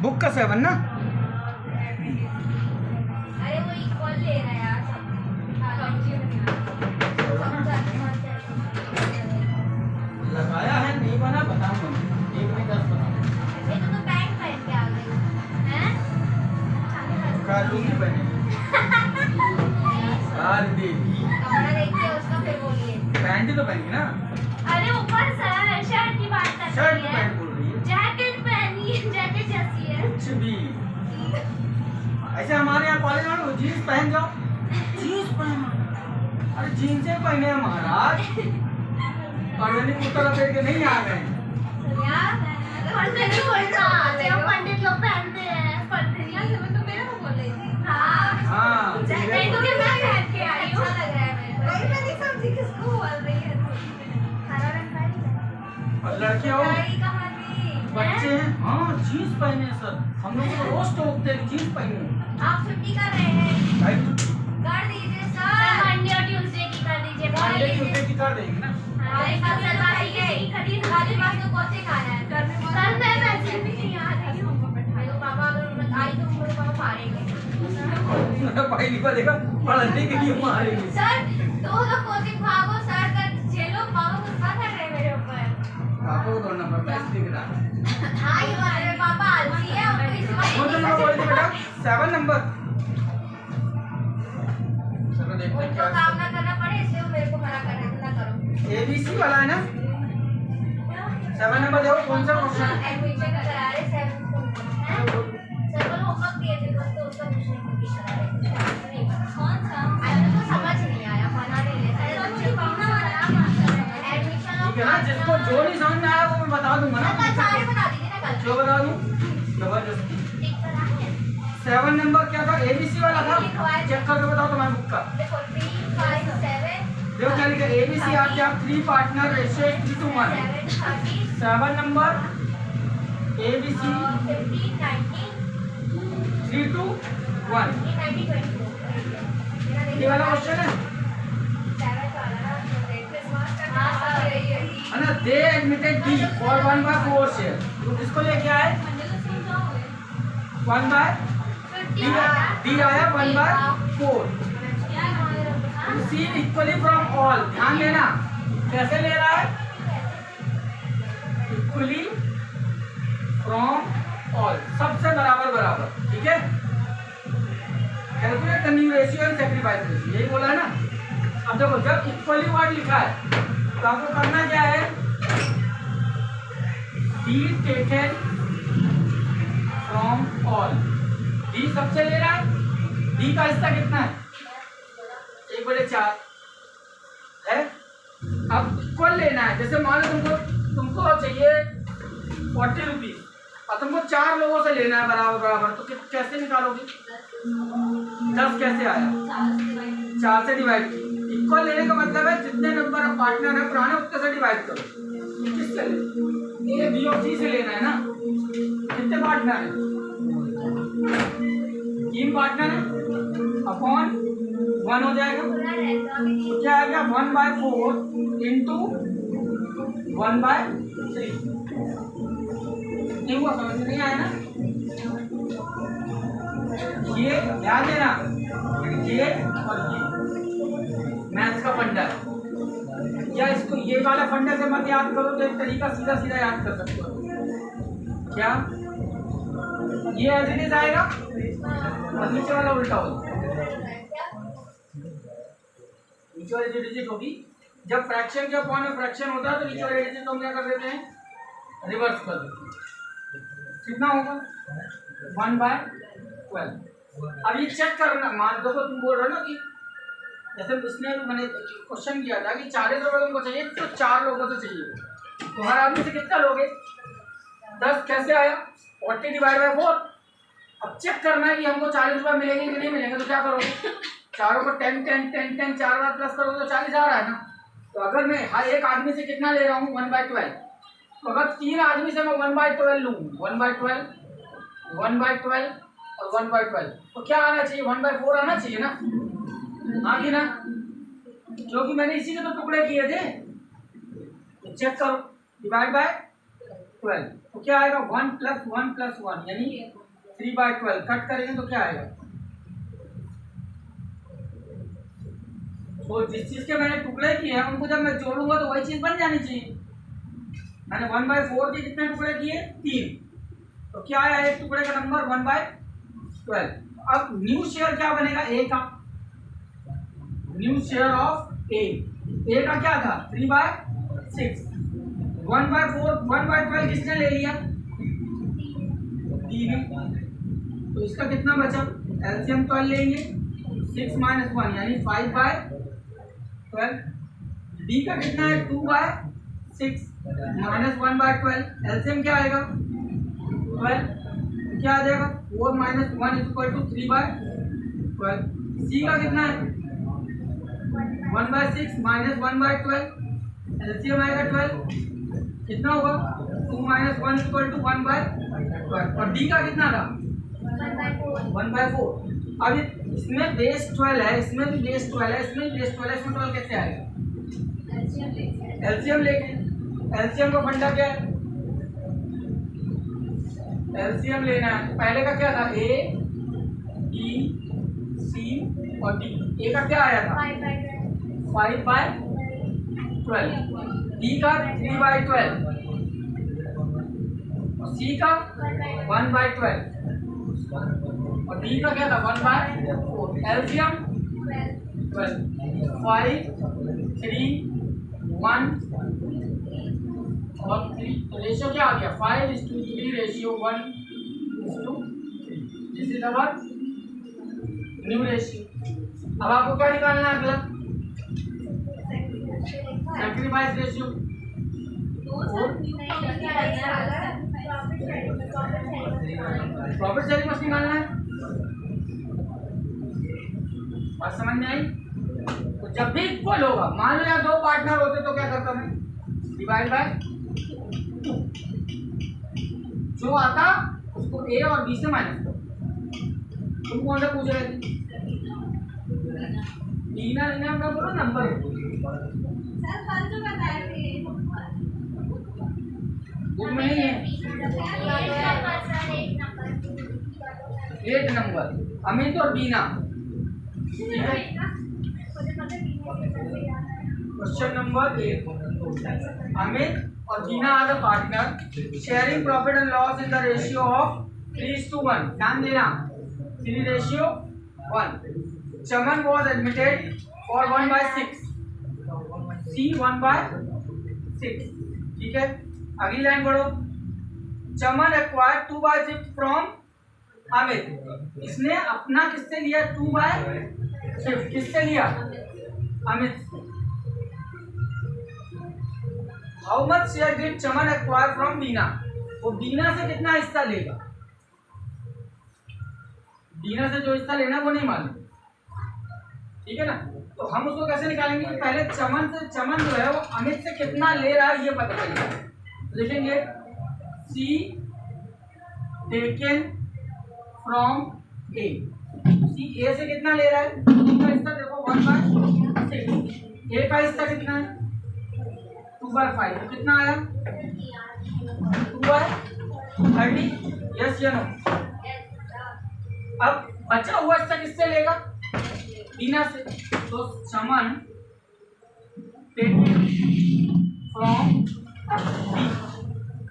Book का 7 ना। अरे वो इक्वल ले रहा है यार सब। लगाया है नहीं बना बताऊंगा, 1 में 10 बताऊंगा। ये तो पैंट पहन के आ गई हैं? कालू की बने सार देवी कपड़ा देखिए उसका फिर बोलिए। पैंट तो पहनी ना। अरे ऊपर शर्ट की बात कर शर्ट रही है। पैंट बोल रही है। जैकेट पहनी है, जैकेट जैसी है। कुछ भी ऐसे हमारे यहाँ कॉलेज में जीन्स पहन जाओ, जीन्स पहनो। अरे जीन्स पहने हैं महाराज, पढ़ने कुत्ता लपेट के नहीं आ गए। यार पंडित नहीं बोलता, जो पंडित लोग पहनते हैं पंडित यार मैं तो मेरा को बोल रही थी। हाँ जैकेट तो मैं पहन के आई हूं, अच्छा लग रहा है मेरे। वही मैं नहीं समझी किसको बोल रही है तू। हरा रंग का ही और लड़के हो कहां थी बच्चे हैं, हाँ जीन्स पहने हैं सर। हम लोग तो रोज टोकते हैं जीन्स पहने हैं। आप छुट्टी कर रहे हैं? भाई कर दीजिए सर। मंडे और ट्यूसडे की कर दीजिए। मंडे ट्यूसडे की कर देंगे ना। हमारे पास सरकारी है, खरीद खाली पास तो कौन से खाना है? घर में वैसे भी नहीं आ रही हूं। मेरे पापा अगर मत आई तो मेरे पापा मारेंगे। भाई निकल देगा पढ़ने के लिए मारेंगे। सर दो कोचिंग भागो सर कर झेलो, पापा गुस्सा कर रहे हैं मेरे ऊपर। पापा को दौड़ना पड़ता है इसलिए गिरा। हाँ ये मेरे पापा आलसी है, उनको इस कौन सा नंबर बोले थे बेटा? 7 नंबर। चलो देखते हैं उनको क्या काम ना करना पड़े इसलिए वो मेरे को मना कर रहे थे ना करो। ABC वाला है ना। 7 नंबर देखो कौन सा क्वेश्चन है। एडमिशन करा रहे 7 को हैं? सर को होमवर्क दिए थे बस तो उसका कुछ नहीं करा रहे। नहीं कौन सा? अरे तो समझ नहीं आया, मना नहीं लेता है बच्चे को ना एडमिशन ठीक है ना, जिसको जो नहीं समझ में आया वो मैं बता दूंगा ना। कल सारे बता दीजिए ना कल। जो बता दूं जबरदस्ती। ठीक कराएंगे। 7 नंबर क्या था? ABC वाला था। चेक करके बताओ तुम्हारी बुक का। देखो 3 5 7 देखो क्या लिखा है? ABC आपके आप 3 पार्टनर रेशियो 3:1। 7 नंबर ABC 15 19 3:1 19 24 ये वाला क्वेश्चन है। 7 वाला ना क्रिसमस का हां यही है। है ना, दे एडमिटेड D फॉर 1/4 शेयर। तो किसको लेके आए? 1/, D आया 1/4। Receive equally from all. ध्यान देना कैसे ले रहा है? इक्वली फ्रॉम ऑल, सबसे बराबर बराबर। ठीक है, कैलकुलेट करनी रेशियो एंड सैक्रिफाइस रेशियो, यही बोला है ना। अब देखो जब इक्वली वर्ड लिखा है तो आपको करना क्या है? D taken from all. D सबसे ले रहा है, डी का हिस्सा कितना है? 1/4 है। अब इक्वल लेना है, जैसे मान लो तुमको चाहिए 40 रुपीज और तुमको 4 लोगों से लेना है बराबर बराबर, तो कैसे निकालोगे? 10 कैसे आया? 4 से डिवाइड की। इक्वल लेने का मतलब है जितने नंबर ऑफ पार्टनर है पुराने उतने से डिवाइड करो। किससे ले? A B और C से लेना है ना। कितने पार्टनर है? 3 पार्टनर है अपॉन 1 हो जाएगा तो क्या आएगा? 1/4 इंटू 1/3। नहीं हुआ? समझ नहीं आया ना? ये ध्यान देना, ये और ये मैथ्स का फंडा है। या इसको ये वाला फंडा से मत याद करो, तो एक तरीका सीधा सीधा याद कर सकते हो। क्या ये एज इट इज आएगा और नीचे वाला उल्टा होगा। नीचे वाली जो डिजिट होगी, जब फ्रैक्शन के अपॉन में फ्रैक्शन होता है तो नीचे वाली डिजिट हम क्या कर देते हैं? रिवर्स कर देते हैं। कितना होगा? 1/12। अब ये चेक करना, मान दो तुम बोल रहे हो ना कि जैसे इसने मैंने क्वेश्चन किया था कि 40 लोगों को चाहिए तो 4 लोगों से चाहिए, तो हर आदमी से कितना लोगे? 10 कैसे आया? 40/4। अब चेक करना है कि हमको 40 रुपये मिलेंगे कि नहीं मिलेंगे, तो क्या करोगे? चारों को 10 10 10 10 4 बार प्लस करोगे तो 40 आ रहा है ना। तो अगर मैं हर एक आदमी से कितना ले रहा हूँ? 1/12। तो अगर 3 आदमी से मैं 1/12 लूँ, 1/12 1/12 और 1/12, तो क्या आना चाहिए? 1/4 आना चाहिए ना। हाँ कि ना? क्योंकि मैंने इसी के तो टुकड़े किए थे। तो चेक करो, डिवाइड बाय 12। तो क्या आएगा 1 + 1 + 1 यानी 3/12। कट करेंगे तो क्या आएगा? तो जिस चीज के मैंने टुकड़े किए हैं उनको जब मैं जोड़ूंगा तो वही चीज बन जानी चाहिए। मैंने 1/4 के कितने टुकड़े किए? 3। तो क्या आया एक टुकड़े का नंबर? 1/12। अब न्यू शेयर क्या बनेगा? ए का न्यू शेयर ऑफ ए। ए का क्या था? 3/6। 1/4 1/12 किसने ले लिया? डी ने। तो इसका कितना बचा? एलसीएम 12 लेंगे। 6 - 1 यानी 5/12। डी का कितना है? 2/6 - 1/12। एलसीएम क्या आएगा? 12। क्या आ जाएगा? 4 - 1 = 3/12। सी का कितना है? 1/6 - 1/12। एलसीएम आएगा 12। कितना होगा? 2 - 1 = 1/12। और डी का कितना था? 1/4। अब इसमें बेस 12 है, इसमें भी बेस 12 है, इसमें भी बेस 12 है, इसमें 12 कैसे आएगा? एलसीएम लेके। एलसीएम का फंडा क्या है? एलसीएम लेना है। पहले का क्या था? ए, बी, सी और डी। ए का क्या आया था? 5/12। डी का 3/12 और सी का 1/12 और डी का क्या था? 1/4। एलसीएम 12। 5, 3, 1 और 3। तो रेशियो क्या आ गया? 5:3 ratio 1:3। This is our new ratio. अब आपको क्या निकालना है? अगला सैक्रिफाइस रेशियो। प्रॉफिट शेयरिंग मस्त निकालना है। बात समझ में आई? तो जब भी इक्वल होगा, मान लो यहाँ 2 पार्टनर होते तो क्या करता मैं? Divide by 2। जो आता उसको ए और बी से माइनस करो। तुम कौन सा पूछ रहे थे? लीना लीना का बोलो नंबर। बुक में नहीं है। 8 नंबर अमित और बीना। Question number 8। अमित और Bina are the partner sharing profit and loss in the ratio of 3:1। ध्यान देना 3:1। Chaman was admitted for 1/6। See 1/6। ठीक है, अगली लाइन बढ़ो। Chaman acquired 2/6 from Amit. इसने अपना किससे लिया? 2/6। किससे लिया? Amit. How much share did Chaman acquire from Bina? वो बीना से कितना हिस्सा लेगा? बीना से जो हिस्सा लेना वो नहीं मालूम। ठीक है ना? तो हम उसको कैसे निकालेंगे? पहले चमन जो है वो अमित से कितना ले रहा है ये पता चलेगा। लिखेंगे सी टेकन फ्रॉम ए। सी ए से कितना ले रहा है? का हिस्सा देखो 1/6। ए का हिस्सा कितना है? 2/5। तो कितना आया? 2/30। यस या नो? अब बचा हुआ हिस्सा किससे लेगा? बीना से। तो चमन टेकन फ्रॉम बी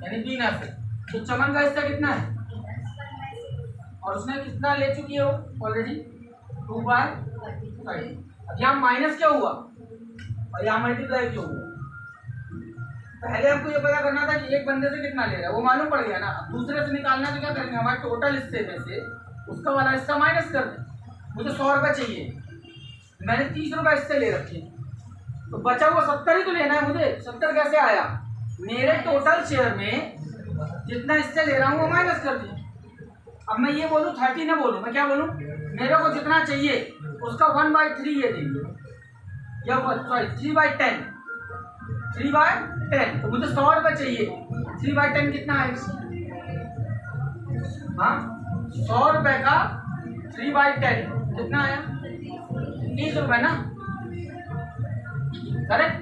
यानी बीना से। तो चमन का हिस्सा कितना है? और उसने कितना ले चुकी है वो ऑलरेडी? 2/30। अब यहाँ माइनस क्या हुआ और यहाँ मल्टीप्लाई क्यों हुआ? पहले हमको ये पता करना था कि एक बंदे से कितना ले रहा है, वो मालूम पड़ गया ना। अब दूसरे से निकालना तो क्या करेंगे? हमारे टोटल हिस्से में से उसका वाला हिस्सा माइनस कर दें। मुझे 100 रुपये चाहिए, मैंने 30 रुपये इससे ले रखे, तो बचा हुआ 70 ही तो लेना है मुझे। 70 कैसे आया? मेरे टोटल शेयर में जितना इससे ले रहा हूँ वो माइनस कर दिया। अब मैं ये बोलूँ 30 ना बोलूँ, मैं क्या बोलूँ? मेरे को जितना चाहिए उसका 1/3 ये देंगे या सॉरी 3/10। 3/10 तो मुझे 100 रुपये चाहिए। 3/10 कितना है? हाँ 100 रुपये का 3/10 कितना आया? 30 रुपये ना? करेक्ट।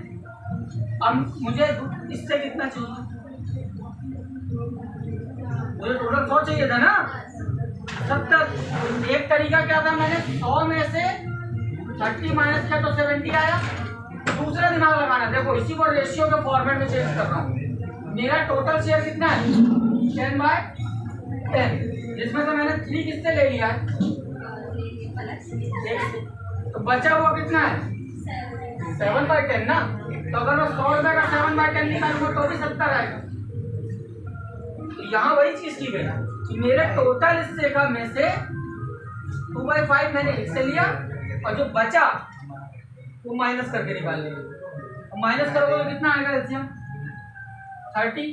अब मुझे इससे कितना चाहिए? मुझे टोटल 100 चाहिए था ना, 70। एक तरीका क्या था, मैंने 100 में से 30 माइनस किया तो 70 आया। दूसरा दिमाग लगाना, देखो इसी को रेशियो के फॉर्मेट में चेंज कर रहा हूँ। मेरा टोटल शेयर कितना है 10/10, जिसमें से मैंने 3 किससे ले लिया है, तो बचा हुआ कितना है 7/10 ना। तो अगर मैं 100 रुपए का 7/10 निकालूंगा तो भी 70 आएगा। तो यहाँ वही चीज की गई कि मेरे टोटल हिस्से का में से 2/5 मैंने इससे लिया और जो बचा वो माइनस करके निकाल लेंगे। माइनस करोगे तो कितना आएगा एलसीएम 30,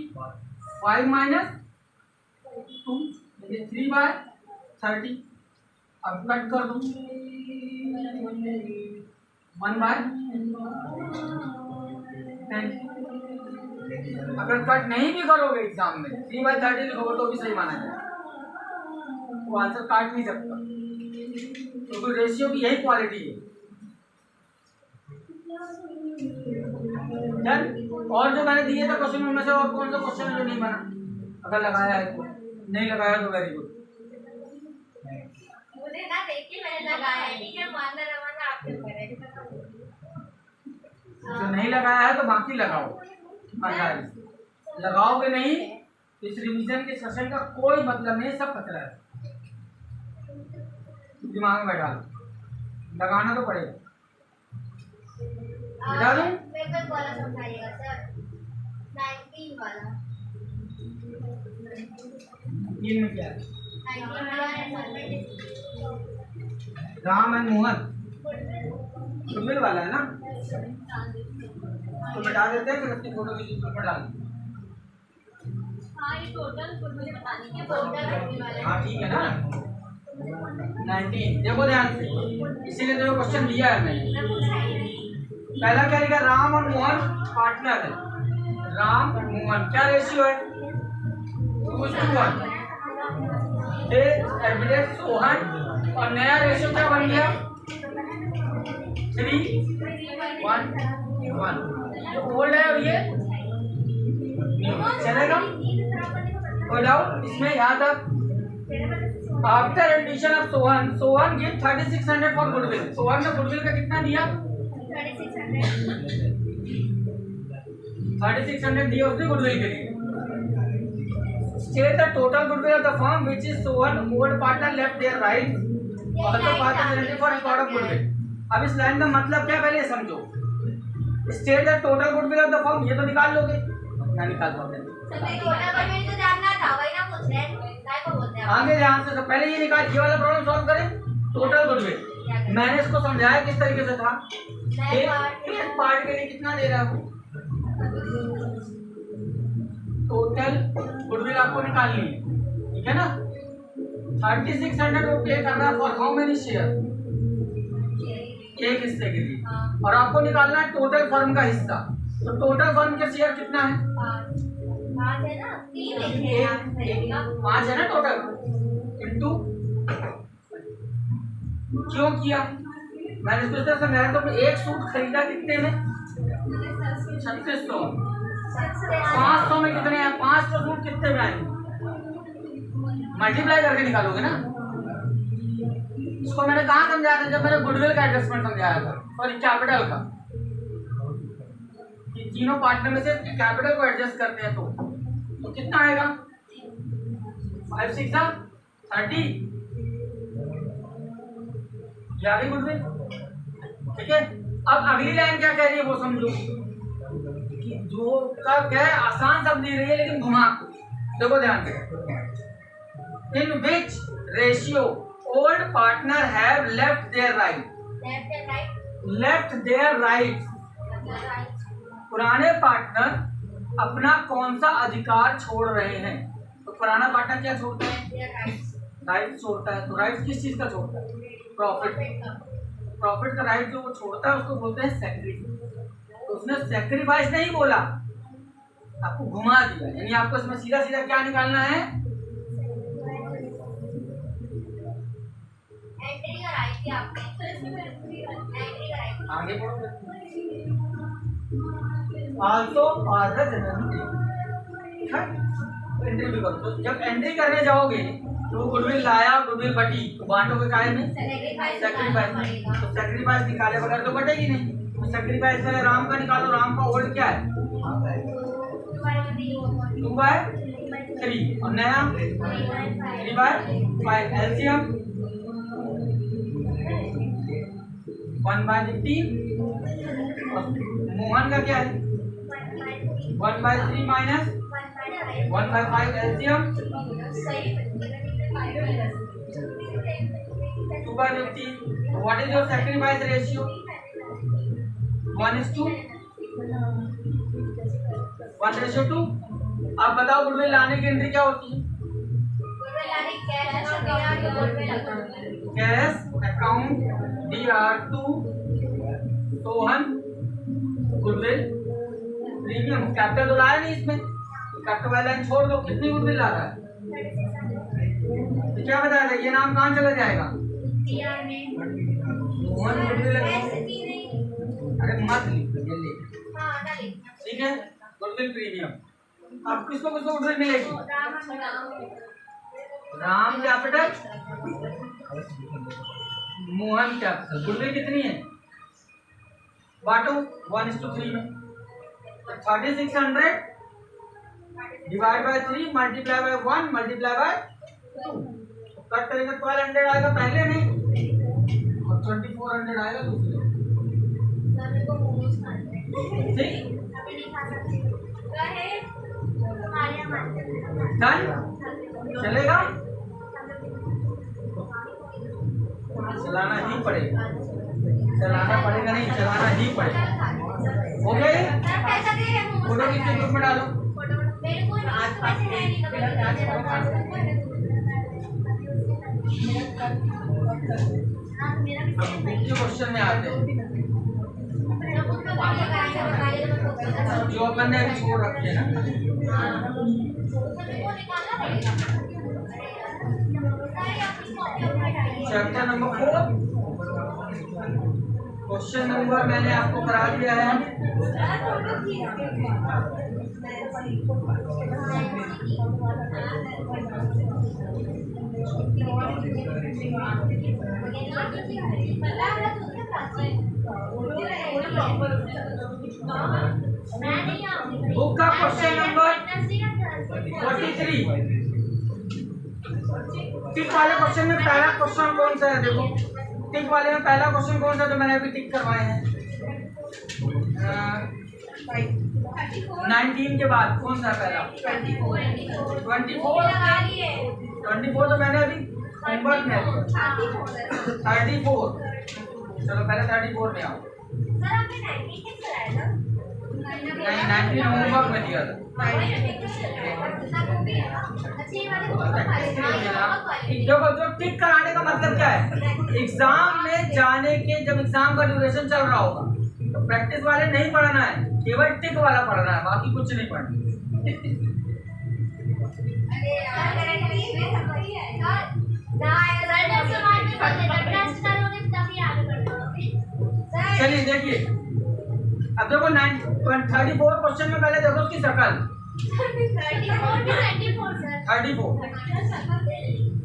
5 माइनस 2 3/30। अब कट कर दूं 1/10। अगर कट नहीं भी करोगे एग्जाम में 3/30 लिखोगे तो भी सही माना जाएगा, वो आंसर काट नहीं सकता, क्योंकि रेशियो की यही क्वालिटी है। डन। और जो मैंने दिए थे क्वेश्चन उनमें से और कौन सा क्वेश्चन है जो नहीं बना, अगर लगाया है तो, नहीं लगाया तो वेरी गुड। मुझे ना देखिए मैंने लगाया है, ठीक है, मानना ना मानना आपके ऊपर है। जो नहीं लगाया है तो बाकी लगाओ, लगाओगे नहीं इस रिवीजन के सेशन का कोई मतलब नहीं, सब कचरा है, दिमाग में बैठा लो, लगाना तो पड़ेगा। बता दूं मेरे को वाला समझाइएगा सर, 19 वाला। ये में क्या है, 19 वाला है राम एंड मोहन गुडविल वाला है ना, तो बता देते हैं कि उसकी फोटो किसी पर डाल। हाँ ये टोटल मुझे बतानी है, टोटल वाला। हाँ ठीक है ना 19। देखो ध्यान से, इसीलिए तो क्वेश्चन दिया है मैंने। पहला क्या लिखा, राम और मोहन पार्टनर है, राम और मोहन क्या रेशियो है 2:1। एवरेज सोहन और नया रेशियो क्या बन गया 3:1:1। जो ओल्ड है और ये चलेगा, कोई डाउट इसमें। याद है after addition of Sohan, Sohan give 3600 for goodwill. Sohan ने गुडविल का कितना दिया 3600 दिया उसने गुडविल के लिए। State the total goodwill of the firm which is Sohan old partner left their right also partner for record of goodwill। अब इस लाइन का मतलब क्या पहले समझो। State the total goodwill of the firm, ये तो निकाल लोगे ना, निकाल पाओगे तो जानना था, वही ना पूछ रहे हैं काय को बोलते हैं। आगे ध्यान से, पहले ये निकाल, ये वाला प्रॉब्लम सॉल्व करें। टोटल गुडविल मैंने इसको समझाया किस तरीके से था, एक पार्ट के लिए कितना दे रहा हूँ, टोटल गुडविल आपको निकालनी है, ठीक है ना। 3600 वो पे करना है फॉर हाउ मेनी शेयर, एक हिस्से के लिए, और आपको निकालना है टोटल फर्म का हिस्सा। तो टोटल फर्म के शेयर कितना है 5 है ना, 5 है ना टोटल, इंटू क्यों किया मैंने इसको इस तरह समझाया। तो एक सूट खरीदा कितने में 3600, 500 में कितने हैं, 500 सूट कितने में आएंगे, मल्टीप्लाई करके निकालोगे ना। इसको मैंने कहाँ समझाया था, जब मैंने गुडविल का एडजस्टमेंट समझाया था, सॉरी कैपिटल का, कि तीनों पार्टनर में से कैपिटल को एडजस्ट करते हैं तो कितना आएगा 5 6 30 यानी गुडविल, ठीक है। अब अगली लाइन क्या कह रही है वो समझो, कि जो का क्या है, आसान शब्द दे रही है लेकिन घुमा। देखो ध्यान से, in which ratio old partner have left their right, left their right, पुराने पार्टनर अपना कौन सा अधिकार छोड़ रहे हैं। तो पुराना पार्टनर क्या छोड़ता है, राइट छोड़ता है। तो राइट किस चीज का छोड़ता है, प्रॉफिट, प्रॉफिट का राइट जो वो छोड़ता है उसको बोलते हैं सैक्रिफाइस। तो उसने सैक्रिफाइस नहीं बोला, आपको घुमा दिया, यानी आपको इसमें सीधा सीधा क्या निकालना है, आगे बढ़ो। आल्सो फादर जनरली एंट्री भी करो। तो जब एंट्री करने जाओगे तो गुडविल लाया, गुडविल बटी, तो बांटोगे काहे में? सैक्रिफाइस में। तो सैक्रिफाइस निकाले बगैर तो बटेगी नहीं। तो सैक्रिफाइस पहले राम का निकालो, राम का ओल्ड क्या है? 2/3 और नया 3/5। एलसीएम 1/15 और मोहन का क्या है? 1/3 minus 1/5 LCM 2/15। What is your sacrifice ratio? 1:2। अब बताओ गुडविल लाने की एंट्री क्या होती है? Cash account DR2 Sohan goodwill premium. Capital तो लाया नहीं इसमें, कैपिटल वाला लाइन छोड़ दो। कितनी गुडविल ला रहा है? तो क्या बताया था ये नाम कहाँ चला जाएगा? सोहन गुडविल। अरे मत लिख, ठीक है, गुडविल प्रीमियम। अब किसको किसको गुडविल मिलेगी? Ram capital, Mohan capital. Goodwill कितनी है? बांटो 1:3 में। 3600 divide by 3 multiply by 1 multiply by 2। Cut करेंगे 1200 आएगा पहले नहीं, और 2400 आएगा दूसरे। ठीक, डन चलेगा? चलाना ही पड़ेगा, चलाना पड़ेगा नहीं, चलाना ही पड़ेगा। ओके, फोटो किसके ग्रुप में डालो? क्वेश्चन में आते हैं जो अपन ने अभी छोड़ रखे ना। चैप्टर नंबर 4 क्वेश्चन नंबर मैंने आपको करा दिया है। बुक का क्वेश्चन नंबर 43। टिक वाले क्वेश्चन में पहला क्वेश्चन कौन सा है? देखो टिक वाले में पहला क्वेश्चन कौन सा जो मैंने अभी टिक करवाए हैं? 19 के बाद कौन सा पहला? 24 तो मैंने अभी होमवर्क में 34। चलो पहले 34 में आओ। नहीं 19 होमवर्क में दिया था। देखो जो टिक कराने का मतलब क्या है? एग्जाम में जाने के, जब एग्जाम का ड्यूरेशन चल रहा होगा तो प्रैक्टिस वाले नहीं पढ़ना है, केवल टिक वाला पढ़ना है, बाकी कुछ नहीं पढ़ना। चलिए देखिए, अब देखो 34 क्वेश्चन में पहले देखो उसकी शकल। 34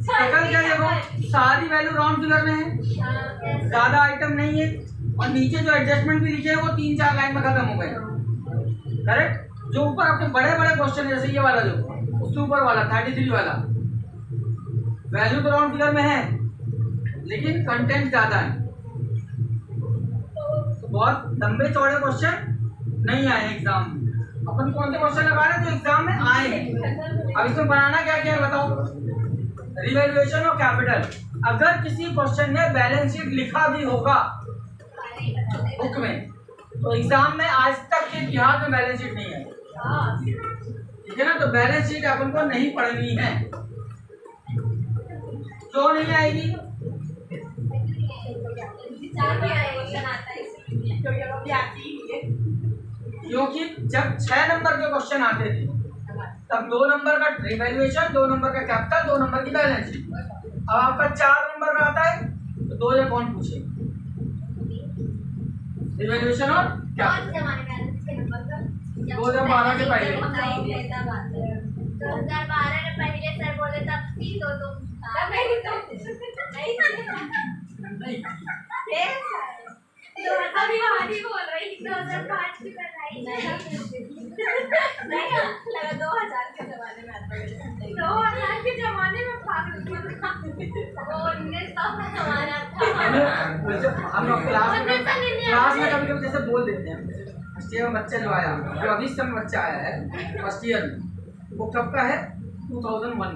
शकल क्या? देखो सारी वैल्यू राउंड फिगर में है, ज्यादा आइटम नहीं है, और नीचे जो एडजस्टमेंट भी लिखे हैं वो 3-4 लाइन में खत्म हो गए। करेक्ट? जो ऊपर आपके बड़े बड़े क्वेश्चन जैसे ये वाला, जो उसके ऊपर वाला 33 वाला, वैल्यू तो राउंड फिगर में है लेकिन कंटेंट ज्यादा है, तो बहुत लंबे चौड़े क्वेश्चन नहीं आए एग्जाम में। अपन कौन से क्वेश्चन लगा रहे हैं जो एग्जाम में आए हैं? अब इसमें बनाना क्या क्या है बताओ? Revaluation of capital. अगर किसी क्वेश्चन में बैलेंस शीट लिखा भी होगा बुक में, तो एग्जाम में आज तक के इतिहास में बैलेंस शीट नहीं है, ठीक है ना? तो बैलेंस शीट अपन को नहीं पढ़नी है। क्यों नहीं आएगी? क्योंकि जब 6 नंबर के क्वेश्चन आते थे तब 2 नंबर का रिवैल्यूएशन, 2 नंबर का कैपिटल, 2 नंबर की बैलेंस शीट। अब आपका 4 नंबर का आता है तो 2 या कौन पूछे? रिवैल्यूएशन और कैपिटल 2012 के पहले। 2012 में पहले सर बोले तब थी तो तुम तब नहीं तो नहीं तो अभी हमारी बोल रही 2005 की पढ़ाई नहीं लगा 2000 के जमाने में आता है 2000 के जमाने में पागल वो 1900 का जमाना था हम लोग क्लास में कभी कभी जैसे बोल देते हैं। फर्स्ट ईयर में बच्चा जो आया, जो अभी समय बच्चा आया है फर्स्ट ईयर में, वो कब का है? 2001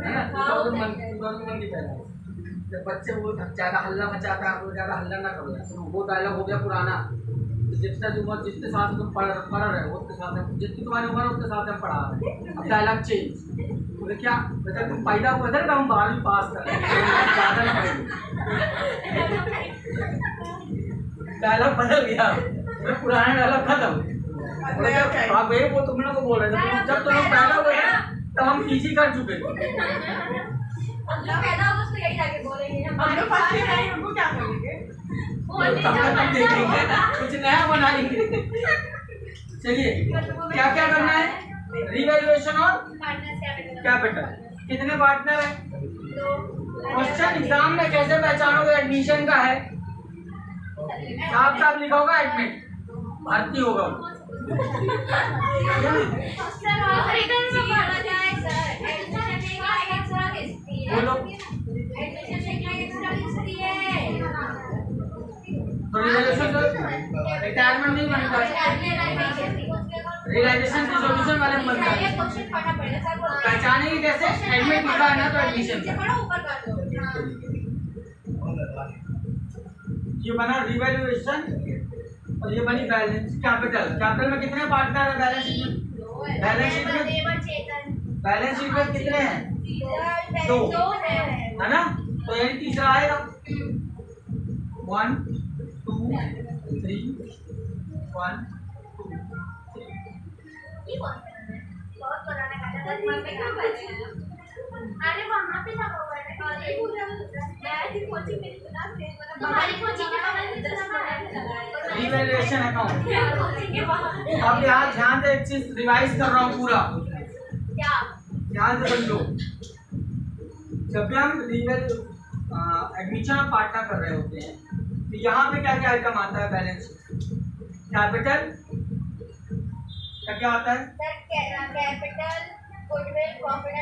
है ना, 2001 की पहले। जब बच्चे वो ज़्यादा हल्ला मचाता है, वो ज़्यादा हल्ला ना करो, वो डायलॉग हो गया पुराना। जितना उम्र जितने साल से तुम पढ़ रहे हो उतने साल से, जितनी तुम्हारी उम्र उतने साल से हम पढ़ा रहे हैं। अब डायलॉग चेंज बोले क्या बेटा, तुम पैदा हुए थे ना हम 12वीं पास कर डायलॉग बदल गया, पुराना डायलॉग खत्म। आप वही वो तुम लोग को बोल रहे थे, जब तुम लोग पैदा हुए हैं तब हम पीजी कर चुके थे। देखेंगे कुछ नया बनाएंगे। चलिए क्या क्या करना है? रिवैल्यूएशन और कैपिटल। कितने पार्टनर है? क्वेश्चन एग्जाम में कैसे पहचानोगे एडमिशन का है? साफ साफ लिखा होगा एडमिट, भर्ती होगा। बोलो तो रिटायरमेंट नहीं बनता, रियलाइजेशन की सॉल्यूशन वाले में बनता है। पहचानेंगे कैसे? एडमिट लिखा है ना तो एडमिशन। ये बना रिवैल्यूएशन और ये बनी बैलेंस कैपिटल। कैपिटल में कितने पार्टनर है बैलेंस शीट में? बैलेंस शीट में कितने हैं? 2 है ना, तो यही तीसरा आएगा 1 2 3 1 2 3। अरे वहाँ पे लगा हुआ है रिवैल्यूएशन अकाउंट। अब यहाँ ध्यान से एक चीज रिवाइज कर रहा हूँ पूरा, ध्यान से समझ लो। जब भी हम एडमिशन और पार्टनर कर रहे होते हैं तो यहाँ पे क्या क्या आइटम आता है? बैलेंस कैपिटल क्या क्या आता है? Capital, goodwill, profit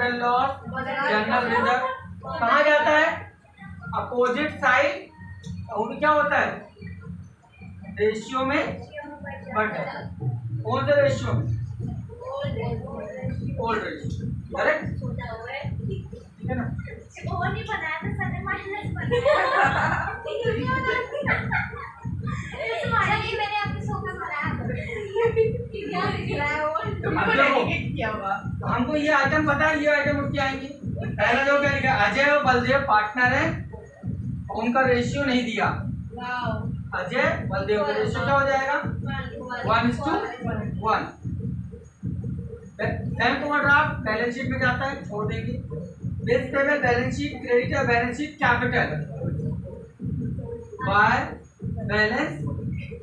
and loss, general reserve. कहाँ जाता है? Opposite side. और क्या होता है? रेशियो में बढ़ता है। कौन से रेशियो में? Old ratio. करेक्ट, ठीक है ना? वो नहीं बनाया था सर ने, माइनस बनाया। तुम्हारे लिए मैंने अपने सोफे बनाया। क्या लिख रहा है वो? हमको ये आइटम पता है, ये आइटम उठ के आएंगे। पहला जो क्या लिखा? अजय और बलदेव पार्टनर है, उनका रेशियो नहीं दिया। अजय बलदेव का रेशियो क्या हो जाएगा? 1:1। ड्राफ्ट बैलेंस शीट में जाता है, छोड़ देंगे। Base payment balance sheet credit या balance sheet capital by balance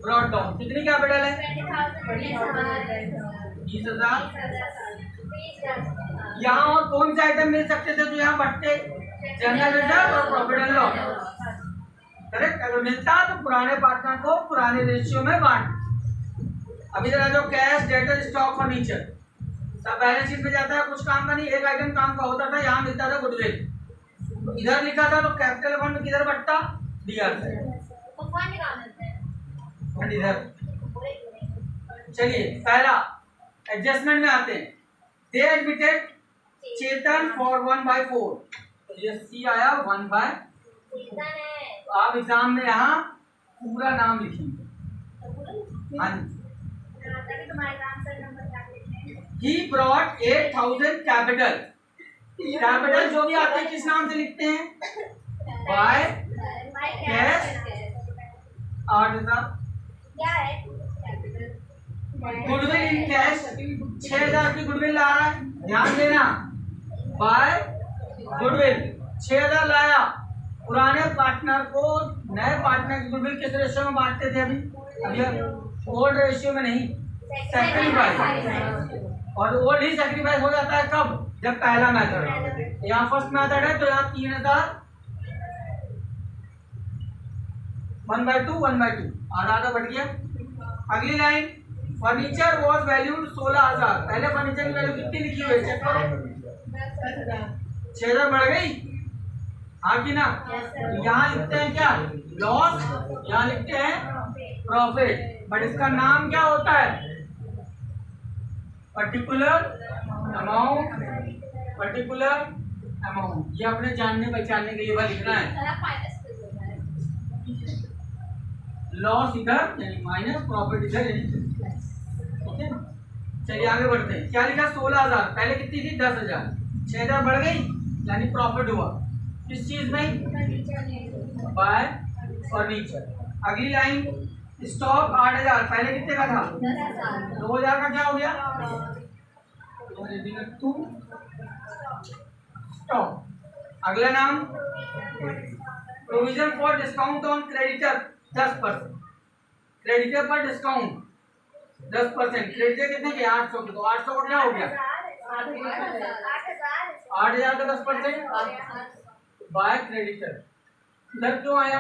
brought down. कितनी कैपिटल है? 20,000। यहाँ और कौन से आइटम मिल सकते थे जो यहाँ बढ़ते? जनरल रिजर्व और प्रॉफिट एंड लॉस। करेक्ट, अगर मिलता तो पुराने पार्टनर को पुराने रेशियो में बांट। अभी जरा जो कैश, डेटर, स्टॉक, फर्नीचर सब बैलेंस शीट में जाता है, कुछ काम का नहीं। एक आइटम काम का होता था, यहाँ मिलता था गुडविल, इधर लिखा था तो कैपिटल अकाउंट में किधर बढ़ता? डीआर से फंड इधर। चलिए पहला एडजस्टमेंट में आते हैं। दे एडमिटेड चेतन फॉर 1/4। ये सी आया 1/। आप एग्जाम में यहाँ पूरा नाम लिखेंगे। हाँ, he brought 8,000 कैपिटल। कैपिटल जो भी आते हैं किस नाम से लिखते हैं? बाय कैश और गुडविल इन कैश। 6,000 की गुडविल ला रहा है, ध्यान देना। बाय गुडविल 6,000 लाया। पुराने पार्टनर को नए पार्टनर की गुडविल किस रेशियो में बांटते थे? अभी ओल्ड रेशियो में नहीं, सैक्रिफाइस, और ओल्ड ही सैक्रिफाइस हो जाता है कब? जब पहला मेथड है। यहाँ फर्स्ट मेथड है तो यहाँ 3000 1/2 1/2 आधा आधा बढ़ गया। अगली लाइन, फर्नीचर वॉज वैल्यूड 16,000। पहले फर्नीचर की वैल्यू कितनी लिखी हुई है चेक करो, 6,000 बढ़ गई, हाँ कि ना? तो यहाँ लिखते हैं क्या? लॉस, यहाँ लिखते हैं प्रॉफिट, बट इसका नाम क्या होता है? Particular amount, particular amount. ये अपने जानने पहचानने के लिए लिखना है। लॉस इधर यानी माइनस, प्रॉफिट इधर यानी, ठीक है। चलिए आगे बढ़ते हैं। क्या लिखा? 16,000, पहले कितनी थी? 10,000, 6,000 बढ़ गई यानी प्रॉफिट हुआ किस चीज में? Bye furniture. अगली लाइन, स्टॉक 8,000, पहले कितने का था? 2,000 का क्या हो गया? To stock. अगला नाम, provision for discount on creditor 10%, creditor पर डिस्काउंट 10%। क्रेडिटर कितने के? 800 के, तो 800 का क्या हो गया? 8,000 का 10% बाय क्रेडिटर। इधर क्यों आया?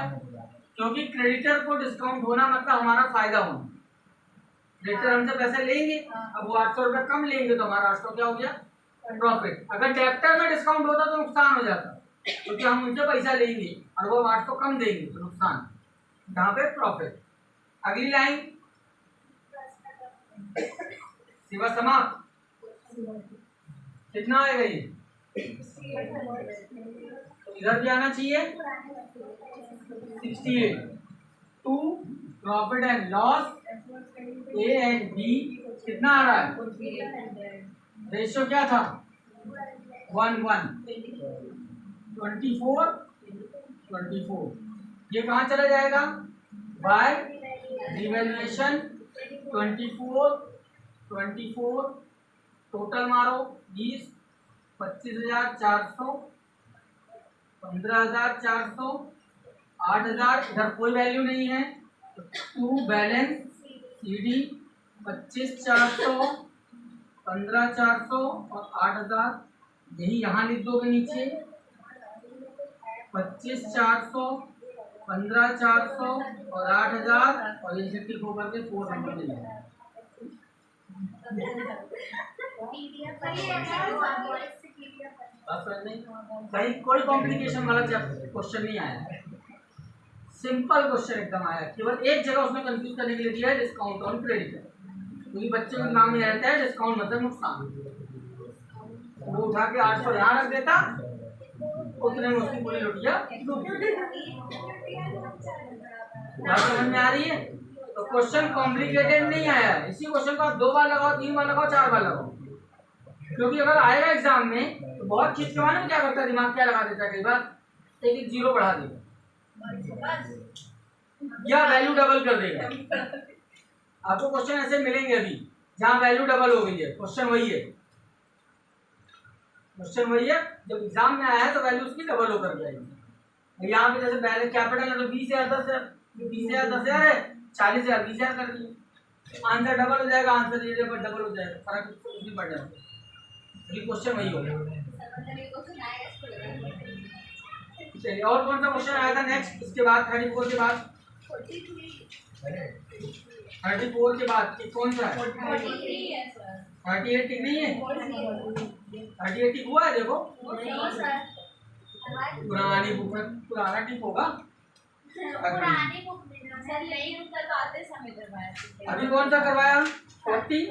क्योंकि क्रेडिटर को डिस्काउंट होना मतलब हमारा फायदा होना। क्रेडिटर हमसे पैसे लेंगे, अब वो 800 रुपये कम लेंगे तो हमारा 800 क्या हो गया? प्रॉफिट। अगर डेप्टर में डिस्काउंट होता तो नुकसान हो जाता, क्योंकि हम उनसे पैसा लेंगे और वो 800 कम देंगे तो नुकसान, यहाँ पे प्रॉफिट। अगली लाइन, सेवा समाप्त, कितना आएगा ये? इधर भी आना चाहिए 68। To profit and loss A and B कितना आ रहा है? रेशियो क्या था? 1:1, 24। ये कहाँ चला जाएगा? बाय रिवैल्यूएशन 24 टोटल मारो 20, 25,400, 15,400, 8,000। इधर कोई वैल्यू नहीं है तो टू बैलेंस CD 25,400, 15,400 और 8,000, यही यहाँ लिख दोगे नीचे। 25,400, 15,400 और 8,000 और ये टिक होकर के 4 नंबर ले जाएगा। भाई कोई कॉम्प्लिकेशन वाला क्वेश्चन नहीं आया, सिंपल क्वेश्चन एकदम आया। केवल एक जगह उसमें कंफ्यूज करने के लिए दिया है, डिस्काउंट ऑन क्रेडिट, क्योंकि बच्चे में नाम नहीं रहता है डिस्काउंट मतलब नुकसान। वो उठा के 800 यहाँ रख देता, उतने में उसकी पूरी लुटिया समझ में आ रही है। तो क्वेश्चन कॉम्प्लिकेटेड नहीं आया है। इसी क्वेश्चन को आप 2 बार लगाओ, 3 बार लगाओ, 4 बार लगाओ, क्योंकि अगर आएगा एग्जाम में तो बहुत खींच के माने में क्या करता है दिमाग, क्या लगा देता है कई बार एक 0 बढ़ा देगा या वैल्यू डबल कर देगा। आपको क्वेश्चन ऐसे मिलेंगे अभी जहाँ वैल्यू डबल हो गई है। क्वेश्चन वही है, जब एग्जाम में आया है तो वैल्यू उसकी डबल होकर जाएगी। यहाँ पे जैसे बैलेंस कैपिटल है तो 20,000 10,000 है, 40,000 20,000 कर दिए, आंसर डबल हो जाएगा, आंसर दे पर डबल हो जाएगा, फर्क कुछ नहीं पड़ जाएगा। क्वेश्चन वही होगा। चलिए और कौन सा क्वेश्चन आया था नेक्स्ट? इसके बाद 34 के बाद 34 के बाद कौन सा है? 38 ठीक नहीं है? 38 ठीक हुआ है? देखो पुरानी बुक में पुराना ठीक होगा। अभी कौन सा करवाया? 43।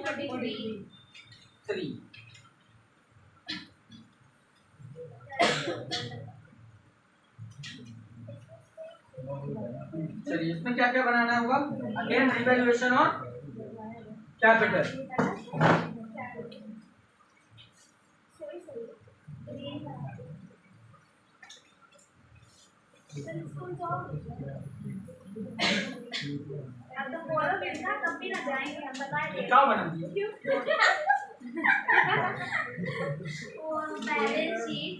चलिए इसमें क्या क्या बनाना होगा? अगेन रिवैल्यूएशन और कैपिटल। क्या बना दिया? बैलेंस शीट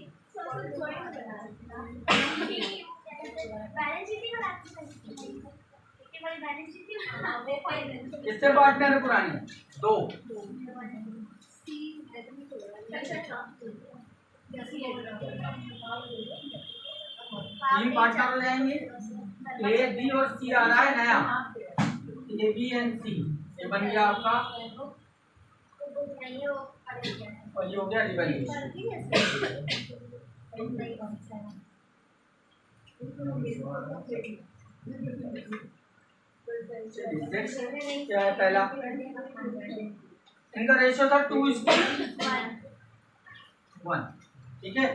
बैलेंस शीट ही बनाती है, वाली बैलेंस शीट थी वो फाइनल कितने पार्टनर है पुराने? 2। तीन पार्टनर हो जाएंगे, ए बी और सी आ रहा है नया, ए बी एंड सी, ये बन गया आपका और ये हो गया रिवैल्यूएशन। क्या है पहला? इनका रेशियो था 2:1, ठीक है।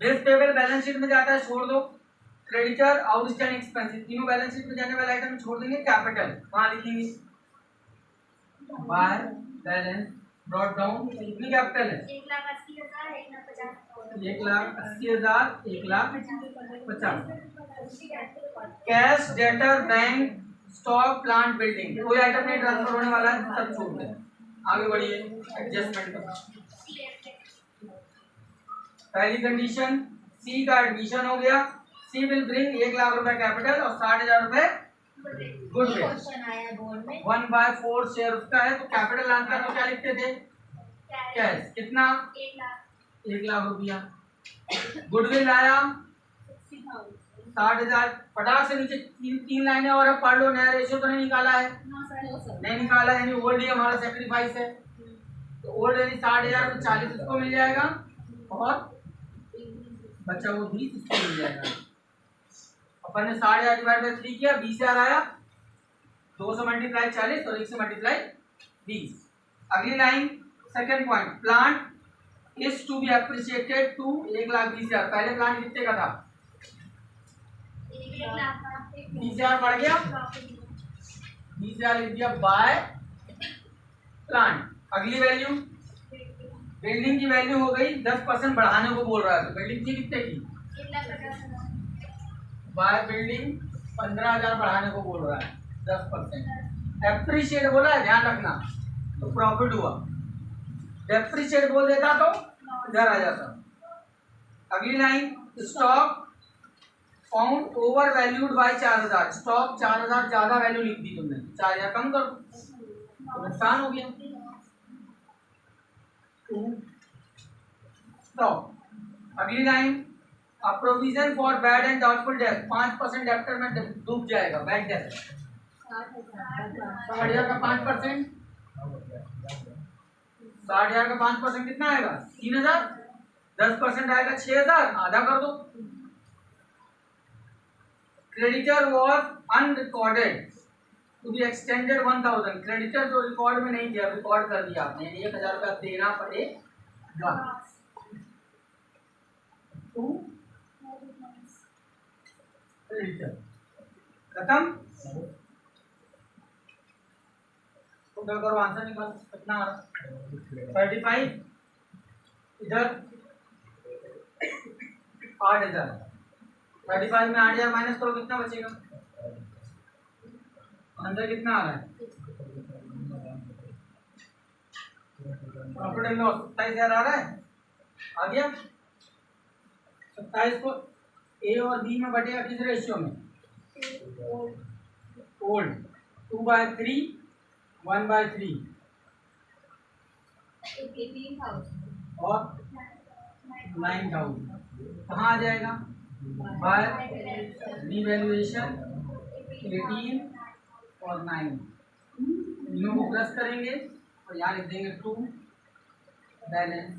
बेस पेबल बैलेंस शीट में जाता है, छोड़ दो। क्रेडिटर, आउटस्टैंडिंग एक्सपेंसेस, तीनों बैलेंस शीट में जाने वाले आइटम छोड़ देंगे। कैपिटल वहां लिखेंगे बाय बैलेंस ब्रॉट डाउन, कितनी कैपिटल है? 1,80,000 1,80,000 1,50,000। Cash, debtor, bank, stock, plant, building, कोई आइटम नहीं ट्रांसफर होने वाला है, सब छोड़ दें। आगे बढ़िए एडजस्टमेंट का। पहली कंडीशन, सी का एडमिशन हो गया। सी विल ब्रिंग 1,00,000 रुपए कैपिटल और 60,000 रुपए गुडविल। 1/4 शेयर उसका है, तो कैपिटल आंसर तो क्या लिखते थे? कैश। कितना? 1,00,000 रुपया। गुडविल आया 60,000। फटाक से नीचे तीन लाइनें और अब पढ़ लो। नया रेशियो तो नहीं निकाला है? नहीं निकाला, यानी ओल्ड ही हमारा सेक्रीफाइस है। तो ओल्ड यानी 60,000 में 40 उसको मिल जाएगा और बचा वो 20 इसको मिल जाएगा। अपन ने 60,000 डिवाइड बाय 3 किया, 20,000 आया। 2 से मल्टीप्लाई 40 और 1 से मल्टीप्लाई 20। अगली line, second point, plant is to be appreciated to 1,20,000। पहले प्लांट कितने का था? 20,000 बढ़ गया, 20,000 लिख दिया बाय प्लांट। अगली वैल्यू, बिल्डिंग की वैल्यू हो गई 10% बढ़ाने को बोल रहा है, तो बिल्डिंग थी कितने की? बाय बिल्डिंग 15,000 बढ़ाने को बोल रहा है 10%। एप्रिशिएट बोला है, ध्यान रखना, तो प्रॉफिट हुआ। डेप्रिशिएट बोल देता तो इधर आ जाता। अगली line, stock found over valued bye 4,000। Stock 4,000 ज्यादा वैल्यू लिख दी तुमने, 4,000 कम करो तो नुकसान हो गया। स्टॉक। अगली line, a provision for bad and doubtful debt, 5% debtor में डूब जाएगा बैड डेट। 60,000 का 5%, 60,000 का 5% कितना आएगा? 3,000। 10% आएगा 6,000, आधा कर दो। Creditor was unrecorded to be extended 1,000। Creditor जो रिकॉर्ड में नहीं दिया, रिकॉर्ड कर दिया आपने, यानी 1,000 रुपया देना पड़ेगा। क्रेडिटर खत्म। तो क्या करो, आंसर निकाल। कितना आ रहा? 35। इधर 8,000। 35 में 8,000 माइनस करो, कितना बचेगा? आंसर कितना आ रहा है? प्रॉफिट एंड लॉस 27,000 आ रहा है। आ गया। 27 को ए और बी में बटेगा किस रेशियो में? ओल्ड। 2/3 1/3 और 9,000 कहाँ आ जाएगा? बाय रिवैल्यूएशन 18 और 9, तीनों को प्लस करेंगे और यहाँ लिख देंगे 2 बैलेंस।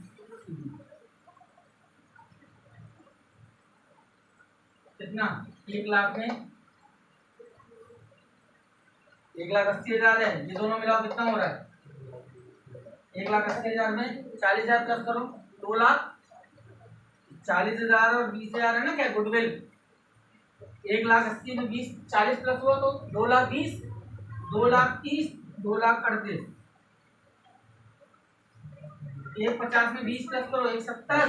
कितना? 1,00,000 में 1,80,000 है, ये दोनों मिलाओ कितना हो रहा है? 1,80,000 में 40,000 प्लस करो, 2,00,000। 40,000 और 20,000 है ना क्या गुडविल? 1,80,000 में 20 40 प्लस हुआ तो 2,20,000, 2,30,000, 2,38,000। 150 में 20 प्लस करो, 170,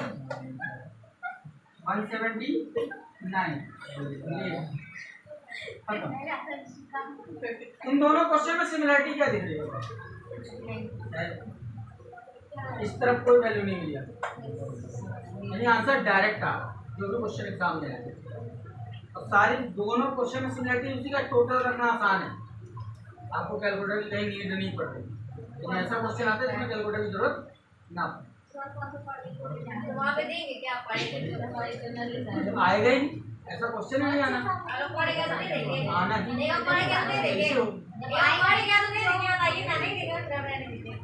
179। तुम दोनों क्वेश्चन में सिमिलरिटी क्या दिख रही है? इस तरफ कोई वैल्यू नहीं मिली, यानी आंसर डायरेक्ट था जो भी क्वेश्चन एग्जाम में है। अब सारी दोनों क्वेश्चन में सिमिलरिटी उसी का टोटल रखना आसान है, आपको कैलकुलेटर की कहीं नीड नहीं पड़ती। तो ऐसा क्वेश्चन आता है जिसमें कैलकुलेटर की जरूरत ना पड़े। तो वहाँ पे देंगे क्या पढ़ेंगे? आएगा ही नहीं, ऐसा क्वेश्चन ही नहीं आना। पढ़ेगा तो नहीं देंगे, आना ही नहीं पढ़ेगा तो नहीं देंगे, पढ़ेगा तो नहीं देंगे, बताइए ना, नहीं देंगे तो नहीं देंगे।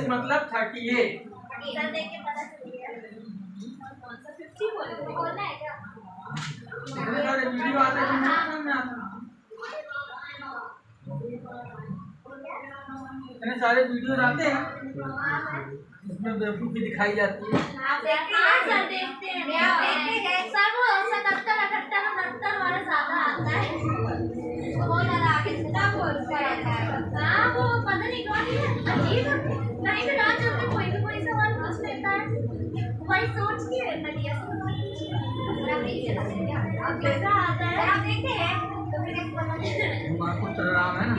मतलब 38। इधर देख के पता चल गया। 50 बोलना है क्या? इतने सारे वीडियो आते हैं में आता, इतने सारे वीडियो आते हैं इसमें बेवकूफ़ी दिखाई जाती है। आप देखते हैं सर, वो 77 वाला ज़्यादा आता है, बहुत ज़्यादा आगे सीधा बोलता है। हाँ वो पता नहीं कौन है, अजीब कहीं भी ना चलते कोई सवाल पूछ लेता है, वही सोच के बढ़िया आप कैसा आता है, आप देखते हैं तो फिर आपको चल रहा है ना।